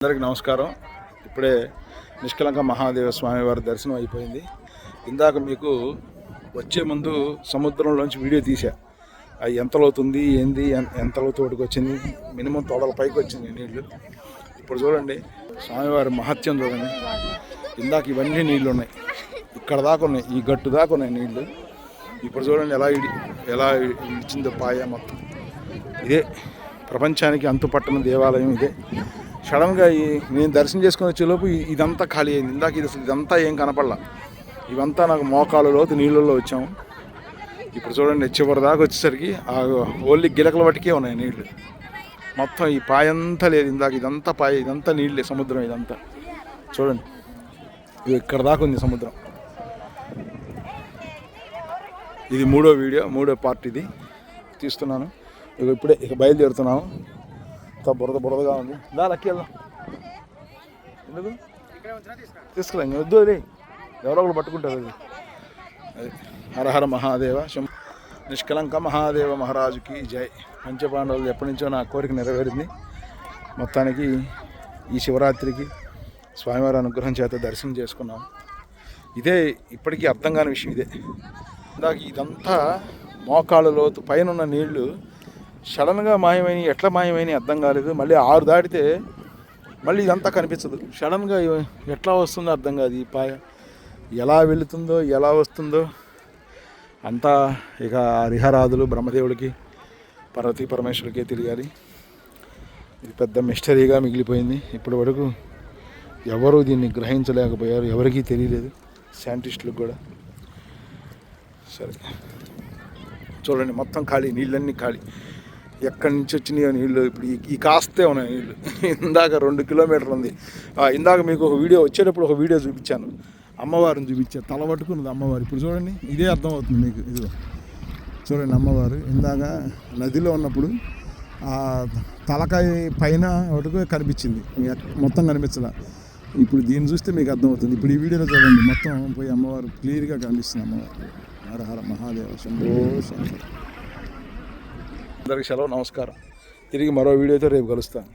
అందరికీ నమస్కారం. ఇప్పుడే నిష్కలంక మహాదేవ స్వామి వారి దర్శనం అయిపోయింది. ఇందాక మీకు వచ్చే ముందు సముద్రంలోంచి వీడియో తీసా. అది ఎంత లోతుంది ఏంది, ఎంత లోతుడికి వచ్చింది, మినిమం తోడల పైకి వచ్చింది నీళ్లు. ఇప్పుడు చూడండి స్వామివారి మహత్యం చూడండి. ఇందాక ఇవన్నీ నీళ్లు ఉన్నాయి, ఇక్కడ దాకా ఉన్నాయి, ఈ గట్టు దాకా ఉన్నాయి నీళ్లు. ఇప్పుడు చూడండి ఎలా ఇచ్చిందో పాయ మొత్తం. ఇదే ప్రపంచానికి అంతుపట్టణ దేవాలయం. ఇదే సడన్గా నేను దర్శనం చేసుకుని వచ్చేలోపు ఇదంతా ఖాళీ అయింది. ఇందాక ఇదంతా ఏం కనపడలా. ఇవంతా నాకు మోకాలు లోతు నీళ్ళల్లో వచ్చాము. ఇప్పుడు చూడండి చివరి దాకా వచ్చేసరికి ఓన్లీ గిలకల వాటికే ఉన్నాయి నీళ్లు. మొత్తం ఈ పాయంతా లేదు. ఇందాక ఇదంతా పాయ, ఇదంతా నీళ్ళే, సముద్రం ఇదంతా. చూడండి ఇక్కడ దాకా ఉంది సముద్రం. ఇది మూడో పార్ట్ ఇది తీస్తున్నాను. ఇప్పుడే బయలుదేరుతున్నాము. బురదగా ఉంది. లక్కి వెళ్దాం. ఎందుకు తీసుకురా, ఇంకా వద్దు. అది ఎవరో ఒకరు పట్టుకుంటారు. అది హరహర మహాదేవ నిష్కలంక మహాదేవ మహారాజుకి జై. పంచపాండవులు ఎప్పటి నుంచో నా కోరిక నెరవేరింది. మొత్తానికి ఈ శివరాత్రికి స్వామివారి అనుగ్రహం చేత దర్శనం చేసుకున్నాం. ఇదే ఇప్పటికీ అర్థం కాని విషయం. ఇదే ఇందాక ఇదంతా మోకాళ్ళ లోతు పైన ఉన్న నీళ్లు సడన్గా మాయమైనవి. ఎట్లా మాయమైనవి అర్థం కాలేదు. మళ్ళీ 6 దాటితే మళ్ళీ ఇదంతా కనిపించదు. సడన్గా ఎట్లా వస్తుందో అర్థం కాదు. ఈ పాయ ఎలా వెళుతుందో ఎలా వస్తుందో అంతా ఇక హరిహరాదులు బ్రహ్మదేవుడికి పార్వతీ పరమేశ్వరుడికే తెలియాలి. ఇది పెద్ద మిస్టరీగా మిగిలిపోయింది. ఇప్పటి వరకు ఎవరు దీన్ని గ్రహించలేకపోయారు, ఎవరికీ తెలియలేదు, సైంటిస్టులకు కూడా. సరే చూడండి మొత్తం ఖాళీ, నీళ్ళన్నీ ఖాళీ. ఎక్కడి నుంచి వచ్చినాయో నీళ్ళు ఇప్పుడు ఈ కాస్తే ఉన్నాయి నీళ్ళు. ఇందాక 2 కిలోమీటర్లు ఉంది. ఇందాక మీకు వచ్చేటప్పుడు ఒక వీడియో చూపించాను. అమ్మవారిని చూపించాను, తల పట్టుకున్నది అమ్మవారు. ఇప్పుడు చూడండి ఇదే అర్థమవుతుంది మీకు. ఇదిగో చూడండి అమ్మవారు ఇందాక నదిలో ఉన్నప్పుడు ఆ తలకాయ పైన ఒకటి కనిపించింది, మొత్తం కనిపించదా. ఇప్పుడు దీన్ని చూస్తే మీకు అర్థమవుతుంది. ఇప్పుడు ఈ వీడియోలో చూడండి మొత్తం పోయి అమ్మవారు క్లియర్గా కనిపిస్తుంది. అమ్మవారు హర హర మహాదేవ శంభో శంకర్. అందరికీ సెలవు, నమస్కారం. తిరిగి మరో వీడియోతో రేపు కలుస్తాను.